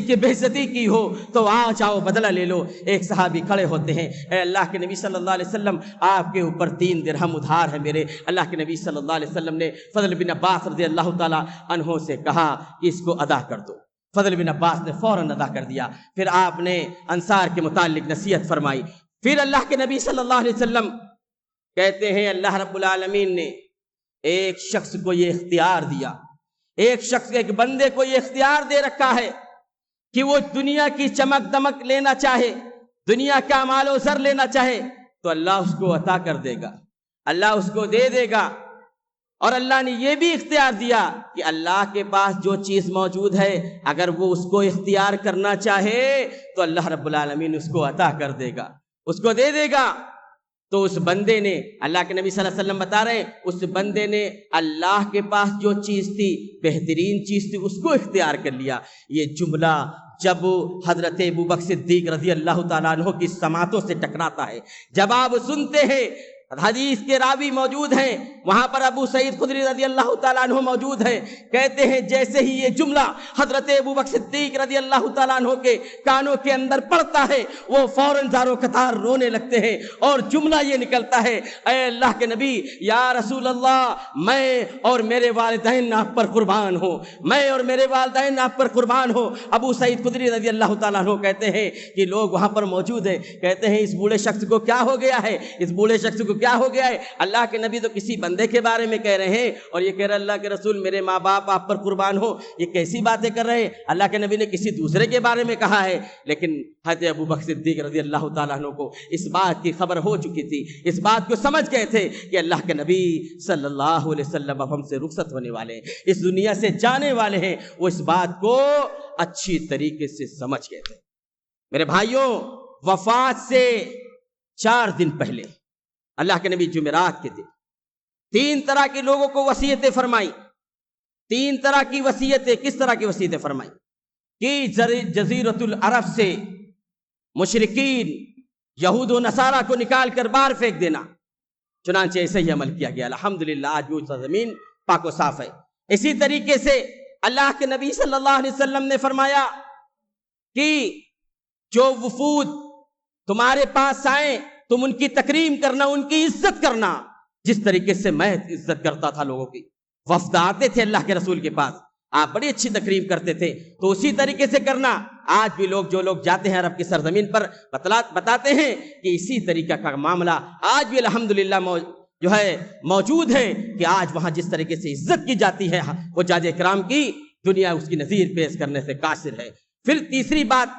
کی بے عزتی کی ہو تو آج آؤ بدلہ لے لو۔ ایک صحابی کھڑے ہوتے ہیں، اے اللہ کے نبی صلی اللہ علیہ وسلم، آپ کے اوپر 3 درہم ادھار ہے میرے۔ اللہ کے نبی صلی اللہ علیہ وسلم نے فضل بن عباس رضی اللہ تعالی عنہ سے کہا کہ اس کو ادا کر دو۔ فضل بن عباس نے فوراً ادا کر دیا۔ پھر آپ نے انصار کے متعلق نصیحت فرمائی۔ پھر اللہ کے نبی صلی اللہ علیہ وسلم کہتے ہیں اللہ رب العالمین نے ایک شخص کو یہ اختیار دیا، ایک بندے کو یہ اختیار دے رکھا ہے کہ وہ دنیا کی چمک دمک لینا چاہے، دنیا کا مال و زر لینا چاہے تو اللہ اس کو عطا کر دے گا، اللہ اس کو دے دے گا۔ اور اللہ نے یہ بھی اختیار دیا کہ اللہ کے پاس جو چیز موجود ہے اگر وہ اس کو اختیار کرنا چاہے تو اللہ رب العالمین اس کو عطا کر دے گا، اس کو دے دے گا۔ تو اس بندے نے، اللہ کے نبی صلی اللہ علیہ وسلم بتا رہے ہیں، اس بندے نے اللہ کے پاس جو چیز تھی، بہترین چیز تھی، اس کو اختیار کر لیا۔ یہ جملہ جب حضرت ابوبکر صدیق رضی اللہ تعالیٰ عنہ کی سماعتوں سے ٹکراتا ہے، جب آپ سنتے ہیں، حدیث کے راوی موجود ہیں، وہاں پر ابو سعید خدری رضی اللہ تعالیٰ عنہ موجود ہیں، کہتے ہیں جیسے ہی یہ جملہ حضرت ابوبکر صدیق رضی اللہ تعالیٰ عنہ کے کانوں کے اندر پڑتا ہے، وہ فوراً زار و قطار رونے لگتے ہیں اور جملہ یہ نکلتا ہے، اے اللہ کے نبی، یا رسول اللہ، میں اور میرے والدین آپ پر قربان ہوں، میں اور میرے والدین آپ پر قربان ہوں۔ ابو سعید خدری رضی اللہ تعالیٰ عنہ کہتے ہیں کہ لوگ وہاں پر موجود ہیں، کہتے ہیں اس بوڑھے شخص کو کیا ہو گیا ہے، اس بوڑھے شخص کو کیا ہو گیا ہے؟ اللہ کے نبی تو کسی بندے کے بارے میں کہہ رہے ہیں اور یہ کہہ رہے اللہ کے رسول میرے ماں باپ آپ پر قربان ہو، یہ کیسی باتیں کر رہے ہیں؟ اللہ کے نبی نے کسی دوسرے کے بارے میں کہا ہے۔ لیکن حضرت ابوبکر صدیق رضی اللہ تعالیٰ عنہ کو اس بات کی خبر ہو چکی تھی، اس بات کو سمجھ گئے تھے کہ اللہ کے نبی صلی اللہ علیہ وسلم اب ہم سے رخصت ہونے والے ہیں، اس دنیا سے جانے والے ہیں۔ وہ اس بات کو اچھی طریقے سے سمجھ گئے تھے۔ میرے بھائیوں، وفات سے 4 دن پہلے اللہ کے نبی جمعرات کے دن 3 طرح کے لوگوں کو وصیتیں فرمائی۔ 3 طرح کی وصیتیں، کس طرح کی وصیتیں فرمائی؟ کہ جزیرۃ العرب سے مشرکین یہود و نصارہ کو نکال کر باہر پھینک دینا۔ چنانچہ ایسے ہی عمل کیا گیا، الحمدللہ آج بھی زمین پاک و صاف ہے۔ اسی طریقے سے اللہ کے نبی صلی اللہ علیہ وسلم نے فرمایا کہ جو وفود تمہارے پاس آئیں تم ان کی تکریم کرنا، ان کی عزت کرنا، جس طریقے سے میں عزت کرتا تھا لوگوں کی۔ وفد آتے تھے اللہ کے رسول کے پاس، آپ بڑی اچھی تکریم کرتے تھے، تو اسی طریقے سے کرنا۔ آج بھی جو لوگ جاتے ہیں عرب کی سرزمین پر بتاتے ہیں کہ اسی طریقہ کا معاملہ آج بھی الحمدللہ جو ہے موجود ہے کہ آج وہاں جس طریقے سے عزت کی جاتی ہے حجاج کرام کی، دنیا اس کی نظیر پیش کرنے سے قاصر ہے۔ پھر تیسری بات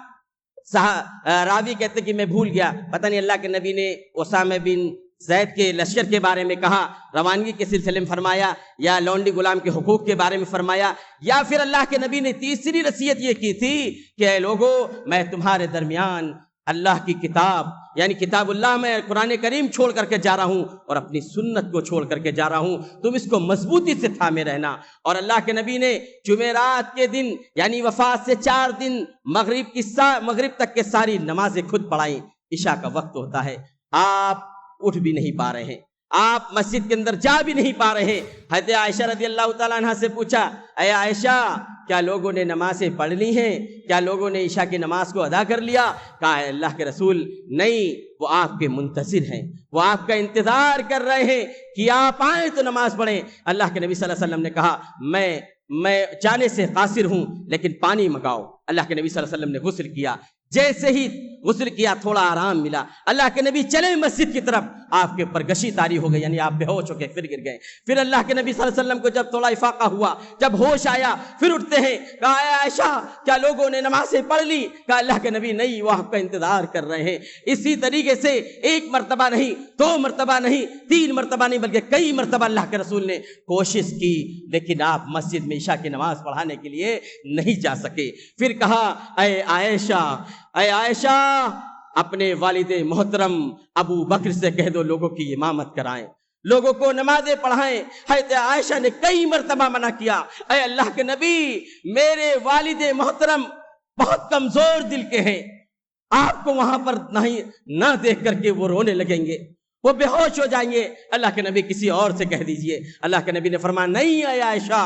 راوی کہتے کہ میں بھول گیا، پتہ نہیں اللہ کے نبی نے اسامہ بن زید کے لشکر کے بارے میں کہا، روانگی کے سلسلے میں فرمایا، یا لونڈی غلام کے حقوق کے بارے میں فرمایا، یا پھر اللہ کے نبی نے تیسری نصیحت یہ کی تھی کہ اے لوگو، میں تمہارے درمیان اللہ کی کتاب یعنی کتاب اللہ میں قرآن کریم چھوڑ کر کے جا رہا ہوں اور اپنی سنت کو چھوڑ کر کے جا رہا ہوں، تم اس کو مضبوطی سے تھامے رہنا۔ اور اللہ کے نبی نے جمعرات کے دن یعنی وفات سے 4 دن مغرب تک کے ساری نمازیں خود پڑھائیں۔ عشاء کا وقت ہوتا ہے، آپ اٹھ بھی نہیں پا رہے ہیں، آپ مسجد کے اندر جا بھی نہیں پا رہے ہیں۔ حضرت عائشہ رضی اللہ تعالیٰ عنہ سے پوچھا، اے عائشہ، کیا لوگوں نے نمازیں پڑھ لی ہیں؟ کیا لوگوں نے عشاء کی نماز کو ادا کر لیا؟ کہا ہے اللہ کے رسول نہیں، وہ آپ کے منتظر ہیں، وہ آپ کا انتظار کر رہے ہیں کہ آپ آئیں تو نماز پڑھیں۔ اللہ کے نبی صلی اللہ علیہ وسلم نے کہا، میں جانے سے قاصر ہوں، لیکن پانی منگاؤ۔ اللہ کے نبی صلی اللہ علیہ وسلم نے غسل کیا، جیسے ہی غسل کیا تھوڑا آرام ملا، اللہ کے نبی چلے مسجد کی طرف، آپ کے اوپر گشی طاری ہو گئی، یعنی آپ بے ہوش ہو گئے، پھر گر گئے۔ پھر اللہ کے نبی صلی اللہ علیہ وسلم کو جب تھوڑا افاقہ ہوا، جب ہوش آیا، پھر اٹھتے ہیں، کہا اے عائشہ، کیا لوگوں نے نمازیں پڑھ لی؟ کہا اللہ کے نبی نہیں، وہ آپ کا انتظار کر رہے ہیں۔ اسی طریقے سے 1 مرتبہ نہیں، 2 مرتبہ نہیں، 3 مرتبہ نہیں، بلکہ کئی مرتبہ اللہ کے رسول نے کوشش کی، لیکن آپ مسجد میں عشاء کی نماز پڑھانے کے لیے نہیں جا سکے۔ پھر کہا اے عائشہ، اپنے والد محترم ابو بکر سے کہہ دو لوگوں کی امامت کرائیں، لوگوں کو نمازیں پڑھائیں۔ حضرت عائشہ نے کئی مرتبہ منع کیا، اے اللہ کے نبی، میرے والد محترم بہت کمزور دل کے ہیں، آپ کو وہاں پر نہ دیکھ کر کے وہ رونے لگیں گے، وہ بے ہوش ہو جائیں گے۔ اللہ کے نبی کسی اور سے کہہ دیجئے۔ اللہ کے نبی نے فرمایا نہیں اے عائشہ،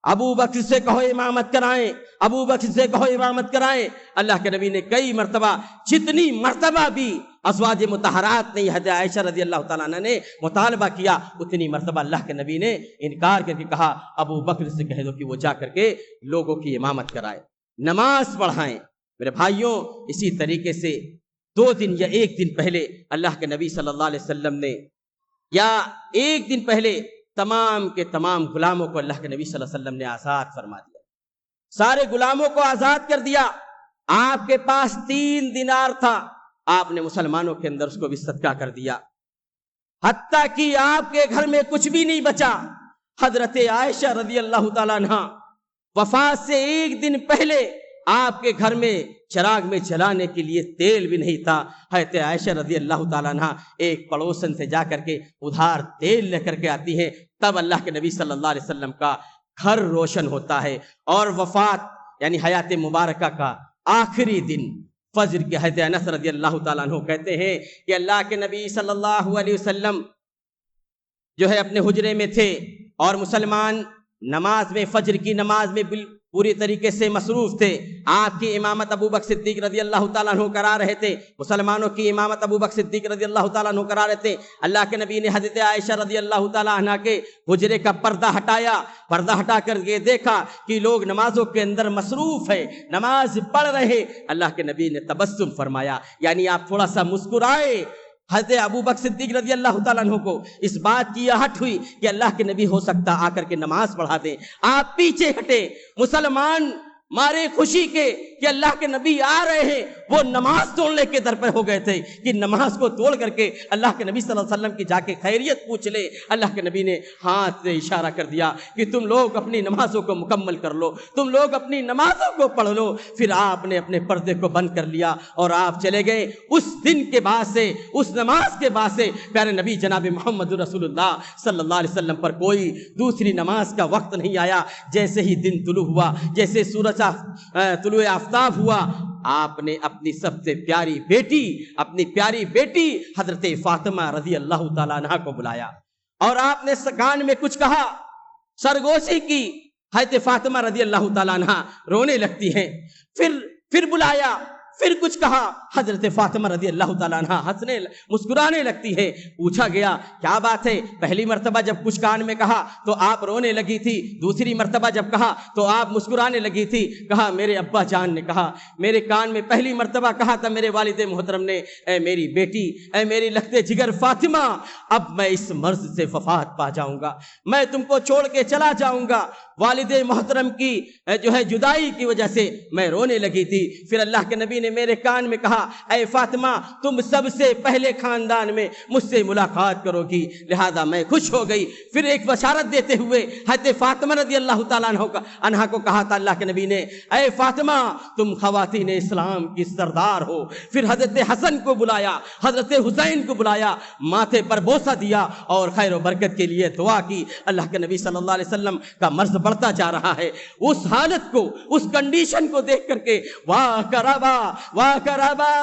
ابو بکر سے کہو امامت کرائیں، ابو بکر سے کہو امامت کرائیں۔ اللہ کے نبی نے کئی مرتبہ، جتنی مرتبہ بھی ازواج مطہرات نے حضرت عائشہ رضی اللہ تعالیٰ عنہ نے مطالبہ کیا، اتنی مرتبہ اللہ کے نبی نے انکار کر کے کہا ابو بکر سے کہہ دو کہ وہ جا کر کے لوگوں کی امامت کرائے، نماز پڑھائیں۔ میرے بھائیوں، اسی طریقے سے 2 دن یا 1 دن پہلے اللہ کے نبی صلی اللہ علیہ وسلم نے، یا 1 دن پہلے تمام کے تمام غلاموں کو اللہ کے نبی صلی اللہ علیہ وسلم نے آزاد فرما دیا، سارے غلاموں کو آزاد کر دیا۔ آپ کے پاس 3 دینار تھا، آپ نے مسلمانوں کے اندر اس کو بھی صدقہ کر دیا، حتیٰ کہ آپ کے گھر میں کچھ بھی نہیں بچا۔ حضرت عائشہ رضی اللہ تعالیٰ عنہ وفات سے 1 دن پہلے آپ کے گھر میں چراغ میں جلانے کے لیے تیل بھی نہیں تھا۔ حضرت عائشہ رضی اللہ تعالیٰ عنہ ایک پڑوسن سے جا کر کے ادھار تیل لے کر کے آتی ہیں، تب اللہ کے نبی صلی اللہ علیہ وسلم کا گھر روشن ہوتا ہے۔ اور وفات یعنی حیات مبارکہ کا آخری دن فجر کے، حضرت انس رضی اللہ تعالیٰ عنہ کہتے ہیں کہ اللہ کے نبی صلی اللہ علیہ وسلم جو ہے اپنے حجرے میں تھے، اور مسلمان نماز میں، فجر کی نماز میں پوری طریقے سے مصروف تھے۔ آپ کی امامت ابو بکر صدیق رضی اللہ تعالیٰ عنہ کرا رہے تھے، مسلمانوں کی امامت ابو بکر صدیق رضی اللہ تعالیٰ عنہ کرا رہے تھے۔ اللہ کے نبی نے حضرت عائشہ رضی اللہ تعالیٰ عنہ کے حجرے کا پردہ ہٹایا، پردہ ہٹا کر یہ دیکھا کہ لوگ نمازوں کے اندر مصروف ہیں، نماز پڑھ رہے۔ اللہ کے نبی نے تبسم فرمایا، یعنی آپ تھوڑا سا مسکرائے۔ حضرت ابو بکر صدیق رضی اللہ تعالیٰ عنہ کو اس بات کی آہٹ ہوئی کہ اللہ کے نبی ہو سکتا آ کر کے نماز پڑھا دیں۔ آپ پیچھے ہٹے، مسلمان مارے خوشی کے کہ اللہ کے نبی آ رہے ہیں، وہ نماز توڑنے کے در پہ ہو گئے تھے کہ نماز کو توڑ کر کے اللہ کے نبی صلی اللہ علیہ وسلم کی جا کے خیریت پوچھ لے۔ اللہ کے نبی نے ہاتھ سے اشارہ کر دیا کہ تم لوگ اپنی نمازوں کو مکمل کر لو، تم لوگ اپنی نمازوں کو پڑھ لو۔ پھر آپ نے اپنے پردے کو بند کر لیا اور آپ چلے گئے۔ اس دن کے بعد سے، اس نماز کے بعد سے پیارے نبی جناب محمد رسول اللہ صلی اللہ علیہ وسلم پر کوئی دوسری نماز کا وقت نہیں آیا۔ جیسے ہی دن طلوع ہوا، جیسے سورج طلوع آفتاب ہوا، آپ نے اپنی سب سے پیاری بیٹی، اپنی پیاری بیٹی حضرت فاطمہ رضی اللہ تعالیٰ عنہ کو بلایا، اور آپ نے کان میں کچھ کہا، سرگوشی کی۔ حضرت فاطمہ رضی اللہ تعالیٰ عنہ رونے لگتی ہیں۔ پھر بلایا، پھر کچھ کہا. حضرت فاطمہ رضی اللہ تعالیٰ عنہ ہنسنے مسکرانے لگتی ہے. پوچھا گیا کیا بات ہے؟ پہلی مرتبہ جب کچھ کان میں کہا تو آپ رونے لگی تھی, دوسری مرتبہ جب کہا تو آپ مسکرانے لگی تھی. کہا میرے ابا جان نے کہا, میرے کان میں پہلی مرتبہ کہا تھا میرے والد محترم نے, اے میری بیٹی, اے میری لختے جگر فاطمہ, اب میں اس مرض سے وفات پا جاؤں گا, میں تم کو چھوڑ کے چلا جاؤں گا. والد محترم کی جو ہے جدائی کی وجہ سے میں رونے لگی تھی. پھر اللہ کے نبی نے میرے کان میں کہا اے فاطمہ تم سب سے پہلے خاندان میں مجھ سے ملاقات کرو گی, لہذا میں خوش ہو گئی. پھر ایک بشارت دیتے ہوئے حضرت فاطمہ رضی اللہ تعالیٰ عنہ کو کہا تھا اللہ کے نبی نے, اے فاطمہ تم خواتین اسلام کی سردار ہو. پھر حضرت حسن کو بلایا, حضرت حسین کو بلایا, ماتھے پر بوسہ دیا اور خیر و برکت کے لیے دعا کی. اللہ کے نبی صلی اللہ علیہ وسلم کا مرض بڑھتا جا رہا ہے. اس حالت کو, اس کنڈیشن کو دیکھ کر کے واہ کربا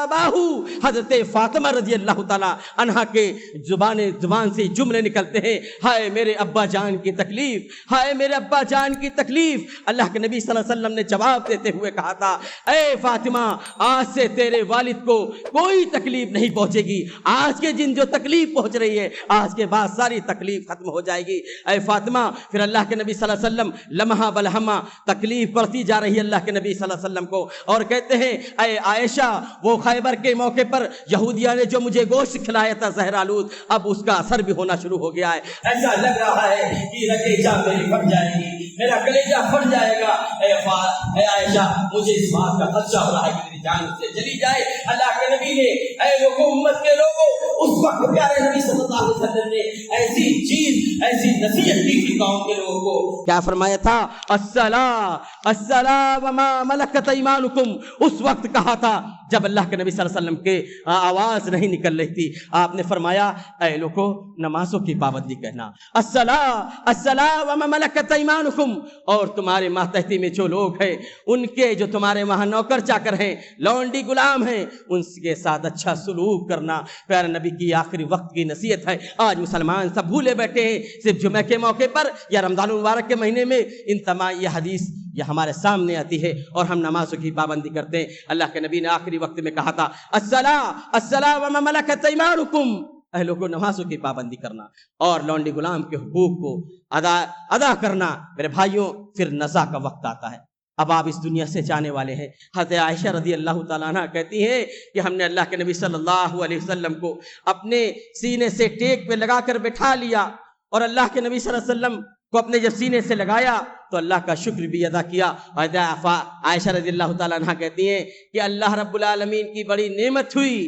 باہو, حضرت فاطمہ رضی اللہ تعالی عنہا کے زبان سے جملے نکلتے ہیں, ہائے میرے ابا جان کی تکلیف, ہائے میرے ابا جان کی تکلیف. اللہ کے نبی صلی اللہ علیہ وسلم نے جواب دیتے ہوئے کہا تھا, اے فاطمہ آج سے تیرے والد کو کوئی تکلیف نہیں پہنچے گی. آج کے دن جو تکلیف پہنچ رہی ہے آج کے بعد ساری تکلیف ختم ہو جائے گی. اے فاطمہ, پھر اللہ کے نبی صلی اللہ علیہ وسلم لمحہ بلحمہ تکلیف بڑھتی جا رہی ہے اللہ کے نبی صلی اللہ علیہ وسلم کو, اور کہتے ہیں اے عائشہ وہ خیبر کے موقع پر یہودیہ نے جو مجھے گوشت کھلایا تھا زہرآلود, اب اس کا اثر بھی ہونا شروع ہو گیا ہے. ایسا لگ رہا ہے کہ رگے میری پھٹ جائے گی, میرا کلیجہ پھٹ جائے گا. اے عائشہ مجھے اس بات کا خدشہ ہو رہا ہے کہ میری جان سے چلی جائے. اللہ کے نبی نے, اے لوگوں امت کے لوگوں, اس وقت پیارے نبی صلی اللہ علیہ وسلم نے ایسی چیز, ایسی نصیحت کی تھی قوم کے لوگوں کو. کیا فرمایا تھا؟ الصلاۃ وما ملکت ایمانکم. اس وقت کہا تھا جب اللہ کے نبی صلی اللہ علیہ وسلم کے آواز نہیں نکل رہی تھی, آپ نے فرمایا اے لوگوں نمازوں کی پابندی کرنا, الصلاۃ وما ملکت ایمانکم, اور تمہارے ماتحتی میں جو لوگ ہیں ان کے جو تمہارے وہاں نوکر چاکر ہیں, لونڈی غلام ہیں, ان کے ساتھ اچھا سلوک کرنا. پیارے نبی کی آخری وقت کی نصیحت ہے. آج مسلمان سب بھولے بیٹھے ہیں, صرف جمعہ کے موقع پر یا رمضان المبارک کے مہینے میں ان تمام یہ حدیث یہ ہمارے سامنے آتی ہے اور ہم نمازوں کی پابندی کرتے ہیں. اللہ کے نبی نے آخری وقت میں کہا تھا الصلاۃ وما ملکت ایمانکم, اے لوگوں نمازوں کی پابندی کرنا اور لونڈی غلام کے حقوق کو ادا کرنا. میرے بھائیوں پھر نزا کا وقت آتا ہے, اب آپ اس دنیا سے جانے والے ہیں. حضرت عائشہ رضی اللہ تعالیٰ عنہ کہتی ہیں کہ ہم نے اللہ کے نبی صلی اللہ علیہ وسلم کو اپنے سینے سے ٹیک پہ لگا کر بٹھا لیا, اور اللہ کے نبی صلی اللہ علیہ وسلم کو اپنے جب سینے سے لگایا تو اللہ کا شکر بھی ادا کیا. عائشہ رضی اللہ تعالیٰ عنہ کہتی ہیں کہ اللہ رب العالمین کی بڑی نعمت ہوئی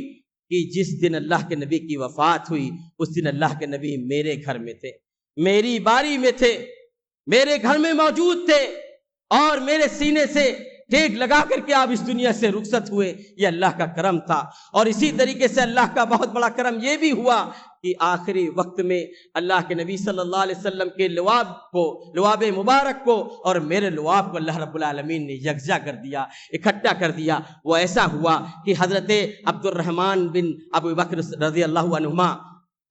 کہ جس دن اللہ کے نبی کی وفات ہوئی اس دن اللہ کے نبی میرے گھر میں تھے, میری باری میں تھے, میرے گھر میں موجود تھے, اور میرے سینے سے ٹیک لگا کر کے آپ اس دنیا سے رخصت ہوئے. یہ اللہ کا کرم تھا. اور اسی طریقے سے اللہ کا بہت بڑا کرم یہ بھی ہوا کہ آخری وقت میں اللہ کے نبی صلی اللہ علیہ وسلم کے لواب مبارک کو اور میرے لواب کو اللہ رب العالمین نے یکجا کر دیا, اکٹھا کر دیا. وہ ایسا ہوا کہ حضرت عبد الرحمن بن ابو بکر رضی اللہ عنہما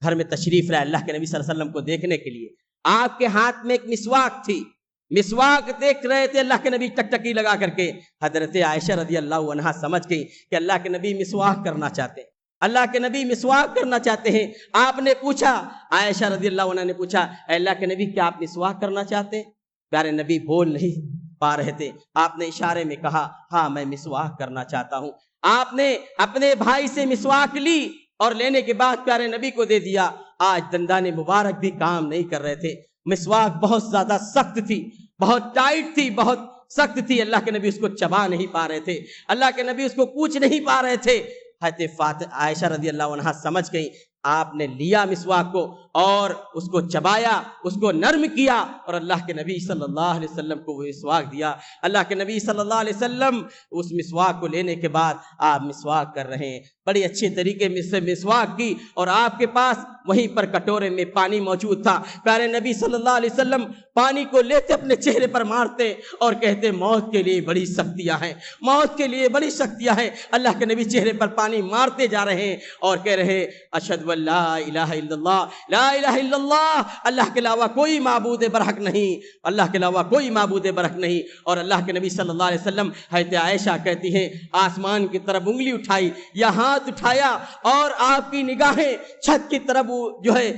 گھر میں تشریف لائے اللہ کے نبی صلی اللہ علیہ وسلم کو دیکھنے کے لیے. آپ کے ہاتھ میں ایک مسواک تھی, مسواک دیکھ رہے تھے اللہ کے نبی ٹکٹکی لگا کر کے. حضرت عائشہ رضی اللہ عنہا سمجھ گئی کہ اللہ کے نبی مسواک کرنا چاہتے ہیں, اللہ کے نبی مسواک کرنا چاہتے ہیں. آپ نے پوچھا, عائشہ رضی اللہ عنہ نے پوچھا, اے اللہ کے نبی کیا آپ مسواک کرنا چاہتے ہیں؟ پیارے نبی بول نہیں پا رہے تھے. آپ نے اشارے میں کہا ہاں میں مسواک کرنا چاہتا ہوں. آپ نے اپنے بھائی سے مسواک لی اور لینے کے بعد پیارے نبی کو دے دیا. آج دندان مبارک بھی کام نہیں کر رہے تھے, مسواک بہت زیادہ سخت تھی, بہت ٹائٹ تھی, بہت سخت تھی. اللہ کے نبی اس کو چبا نہیں پا رہے تھے, اللہ کے نبی اس کو کوچ نہیں پا رہے تھے. حضرت عائشہ رضی اللہ عنہا سمجھ گئی. آپ نے لیا مسواک کو اور اس کو چبایا, اس کو نرم کیا, اور اللہ کے نبی صلی اللہ علیہ وسلم کو وہ مسواک دیا. اللہ کے نبی صلی اللہ علیہ وسلم اس مسواک کو لینے کے بعد آپ مسواک کر رہے ہیں, بڑی اچھے طریقے سے مسواک کی, اور آپ کے پاس وہیں پر کٹورے میں پانی موجود تھا. پیارے نبی صلی اللہ علیہ وسلم پانی کو لیتے اپنے چہرے پر مارتے اور کہتے موت کے لیے بڑی سختیاں ہیں, موت کے لیے بڑی سختیاں ہیں. اللہ کے نبی چہرے پر پانی مارتے جا رہے ہیں اور کہہ رہے اشہد ان لا الہ الا اللہ، لا الہ الا اللہ، اللہ کے علاوہ کوئی معبود برحق نہیں، اللہ کے علاوہ کوئی معبود برحق نہیں۔ اور اللہ کے نبی صلی اللہ علیہ وسلم، حضرت عائشہ کہتی ہیں آسمان کی طرف انگلی اٹھائی یا ہاتھ اٹھایا اور آپ کی نگاہیں چھت کی طرف جو ہے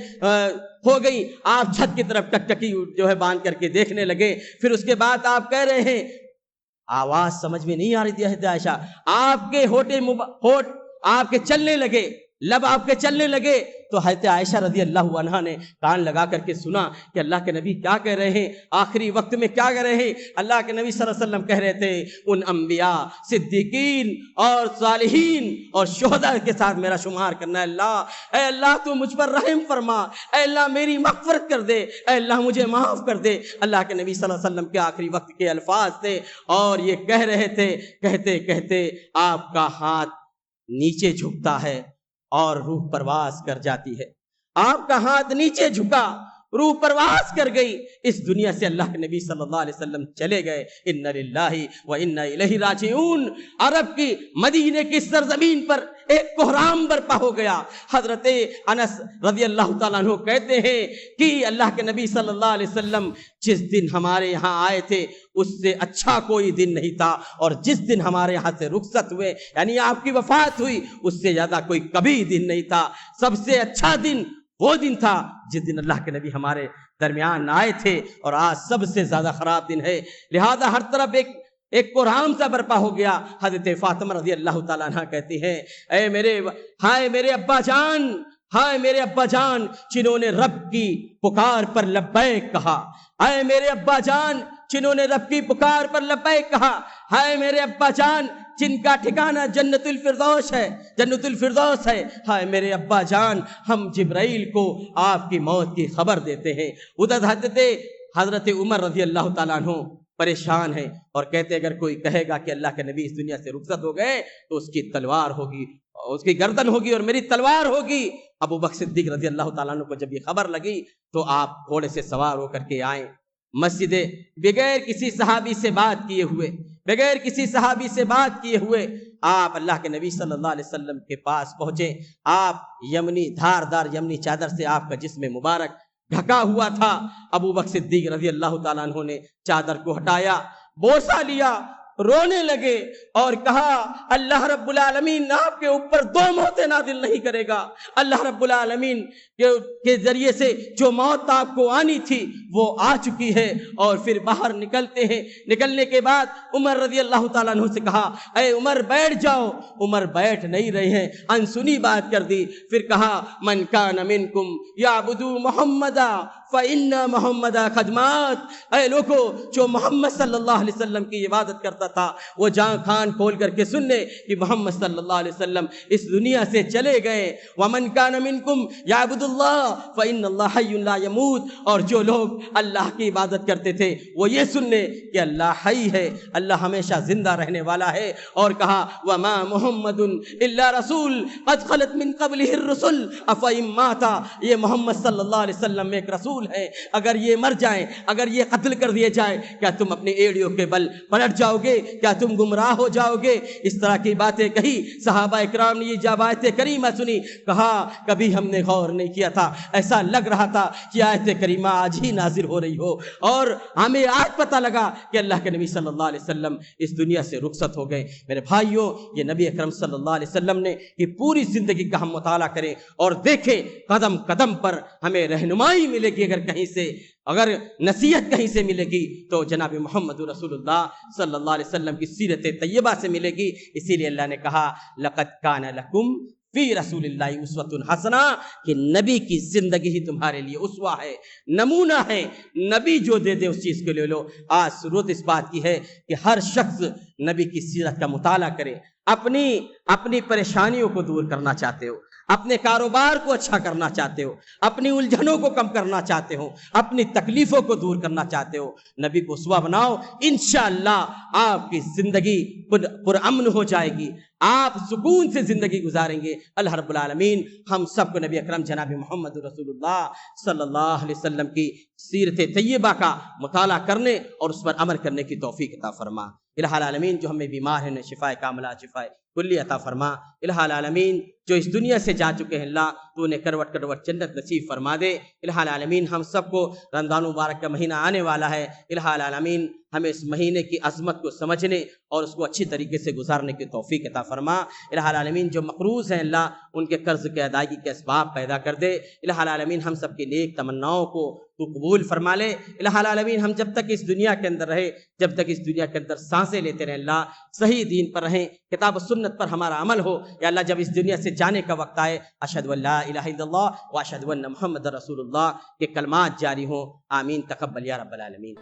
ہو گئی، آپ چھت کی طرف ٹکٹکی جو ہے باندھ کر کے دیکھنے لگے۔ پھر اس کے بعد آپ کہہ رہے ہیں، آواز سمجھ میں نہیں آ رہی تھی حضرت عائشہ، آپ کے ہونٹ آپ کے چلنے لگے، لب آپ کے چلنے لگے، تو حضرت عائشہ رضی اللہ عنہا نے کان لگا کر کے سنا کہ اللہ کے نبی کیا کہہ رہے ہیں، آخری وقت میں کیا کہہ رہے ہیں۔ اللہ کے نبی صلی اللہ علیہ وسلم کہہ رہے تھے ان انبیاء، صدیقین اور صالحین اور شہداء کے ساتھ میرا شمار کرنا ہے۔ اللہ اے اللہ تو مجھ پر رحم فرما، اے اللہ میری مغفرت کر دے، اے اللہ مجھے معاف کر دے۔ اللہ کے نبی صلی اللہ علیہ وسلم کے آخری وقت کے الفاظ تھے، اور یہ کہہ رہے تھے، کہتے کہتے آپ کا ہاتھ نیچے جھکتا ہے اور روح پرواز کر جاتی ہے۔ آپ کا ہاتھ نیچے جھکا، روح پرواز کر گئی، اس دنیا سے اللہ کے نبی صلی اللہ علیہ وسلم چلے گئے۔ ان للہ و انا الیہ راجعون۔ عرب کی مدینے کی سرزمین پر ایک کوہرام برپا ہو گیا۔ حضرت انس رضی اللہ تعالیٰ عنہ کہتے ہیں کہ اللہ کے نبی صلی اللہ علیہ وسلم جس دن ہمارے یہاں آئے تھے اس سے اچھا کوئی دن نہیں تھا، اور جس دن ہمارے یہاں سے رخصت ہوئے یعنی آپ کی وفات ہوئی اس سے زیادہ کوئی کبھی دن نہیں تھا۔ سب سے اچھا دن وہ دن تھا جس دن اللہ کے نبی ہمارے درمیان آئے تھے، اور آج سب سے زیادہ خراب دن ہے۔ لہذا ہر طرف ایک قرآن سا برپا ہو گیا۔ حضرت فاطمہ رضی اللہ تعالیٰ عنہ کہتی ہیں، اے میرے ابا جان، ہائے میرے ابا جان جنہوں نے رب کی پکار پر لبیک کہا، اے میرے ابا جان جنہوں نے رب کی پکار پر لبیک کہا، ہائے میرے ابا جان جن کا ٹھکانہ جنت الفردوس ہے، ہائے میرے ابا جان ہم جبرائیل کو آپ کی موت کی خبر دیتے ہیں۔ ادھر حضرت عمر رضی اللہ تعالیٰ عنہ پریشان ہیں اور کہتے اگر کوئی کہے گا کہ اللہ کے نبی اس دنیا سے رخصت ہو گئے تو اس کی تلوار ہوگی، اس کی گردن ہوگی اور میری تلوار ہوگی۔ ابو بکر صدیق رضی اللہ تعالیٰ عنہ کو جب یہ خبر لگی تو آپ گھوڑے سے سوار ہو کر کے آئیں مسجد، بغیر کسی صحابی سے بات کیے ہوئے آپ اللہ کے نبی صلی اللہ علیہ وسلم کے پاس پہنچے۔ آپ دھاردار یمنی چادر سے آپ کا جسم مبارک ڈھکا ہوا تھا۔ ابو بکر صدیق رضی اللہ تعالیٰ عنہ نے چادر کو ہٹایا، بوسہ لیا، رونے لگے اور کہا اللہ رب العالمین آپ کے اوپر 2 موتیں نازل نہیں کرے گا۔ اللہ رب العالمین کے ذریعے سے جو موت آپ کو آنی تھی وہ آ چکی ہے۔ اور پھر باہر نکلتے ہیں، نکلنے کے بعد عمر رضی اللہ تعالیٰ عنہ سے کہا اے عمر بیٹھ جاؤ۔ عمر بیٹھ نہیں رہے ہیں، انسنی بات کر دی۔ پھر کہا من کان منکم یعبد محمدا فإن محمد خدمات، اے لوگو جو محمد صلی اللہ علیہ وسلم کی عبادت کرتا تھا وہ جان کھان کھول کر کے سن لے کہ محمد صلی اللہ علیہ وسلم اس دنیا سے چلے گئے۔ ومن کان منکم یعبد اللہ فإن اللہ حی لا یموت، اور جو لوگ اللہ کی عبادت کرتے تھے وہ یہ سن لے کہ اللہ حی ہے، اللہ ہمیشہ زندہ رہنے والا ہے۔ اور کہا وما محمد الا رسول قد خلت من قبلہ الرسل افإن مات، یہ محمد صلی اللہ علیہ وسلم ایک رسول ہے، اگر یہ مر جائیں، اگر یہ قتل کر دیے جائیں، کیا تم اپنی ایڑیوں کے بل پلٹ جاؤ گے؟ کیا تم گمراہ ہو جاؤ گے؟ اس طرح کی باتیں کہی۔ صحابہ اکرام نے یہ جب آیت کریمہ سنی کہا کبھی ہم نے غور نہیں کیا تھا، ایسا لگ رہا تھا کہ آیت کریمہ آج ہی نازل ہو رہی ہو، اور ہمیں آج پتہ لگا کہ اللہ کے نبی صلی اللہ علیہ وسلم اس دنیا سے رخصت ہو گئے۔ میرے بھائیوں، یہ نبی اکرم صلی اللہ علیہ وسلم نے کہ پوری زندگی کا ہم مطالعہ کریں اور دیکھیں قدم قدم پر ہمیں رہنمائی ملے گی، اگر نصیحت کہیں سے ملے گی تو جناب محمد رسول اللہ صلی اللہ علیہ وسلم کی سیرت طیبہ سے ملے گی۔ اسی لیے اللہ نے کہا لقد کان لکم فی رسول اللہ اسوۃ حسنہ، کہ نبی کی زندگی ہی تمہارے لیے اسوہ ہے، نمونہ ہے۔ نبی جو دے دے اس چیز کو لے لو۔ آج ضرورت اس بات کی ہے کہ ہر شخص نبی کی سیرت کا مطالعہ کرے۔ اپنی پریشانیوں کو دور کرنا چاہتے ہو، اپنے کاروبار کو اچھا کرنا چاہتے ہو، اپنی الجھنوں کو کم کرنا چاہتے ہو، اپنی تکلیفوں کو دور کرنا چاہتے ہو، نبی کو اسوہ بناؤ، انشاءاللہ آپ کی زندگی پرامن ہو جائے گی، آپ سکون سے زندگی گزاریں گے۔ اللہ رب العالمین ہم سب کو نبی اکرم جناب محمد رسول اللہ صلی اللہ علیہ وسلم کی سیرت طیبہ کا مطالعہ کرنے اور اس پر عمل کرنے کی توفیق عطا فرما۔ الہ العالمین جو ہمیں بیمار ہیں انہیں شفائے کاملہ شفائے کلی عطا فرما۔ الہ العالمین جو اس دنیا سے جا چکے ہیں اللہ تو انہیں کروٹ کروٹ جنت نصیب فرما دے۔ الہ العالمین ہم سب کو رمضان مبارک کا مہینہ آنے والا ہے، الہ العالمین ہمیں اس مہینے کی عظمت کو سمجھنے اور اس کو اچھی طریقے سے گزارنے کی توفیق عطا فرما۔ الہ العالمین جو مقروض ہیں اللہ ان کے قرض کے ادائیگی کے اسباب پیدا کر دے۔ الہ العالمین ہم سب کی نیک تمناؤں کو تو قبول فرما لے۔ الہ العالمین ہم جب تک اس دنیا کے اندر رہے، جب تک اس دنیا کے اندر سانسیں لیتے رہیں اللہ صحیح دین پر رہیں، کتاب و سنت پر ہمارا عمل ہو۔ یا اللہ جب اس دنیا سے جانے کا وقت آئے اشہد ان لا الہ الا اللہ و اشہد ان محمد رسول اللہ کے کلمات جاری ہوں۔ آمین تقبل یا رب العالمین۔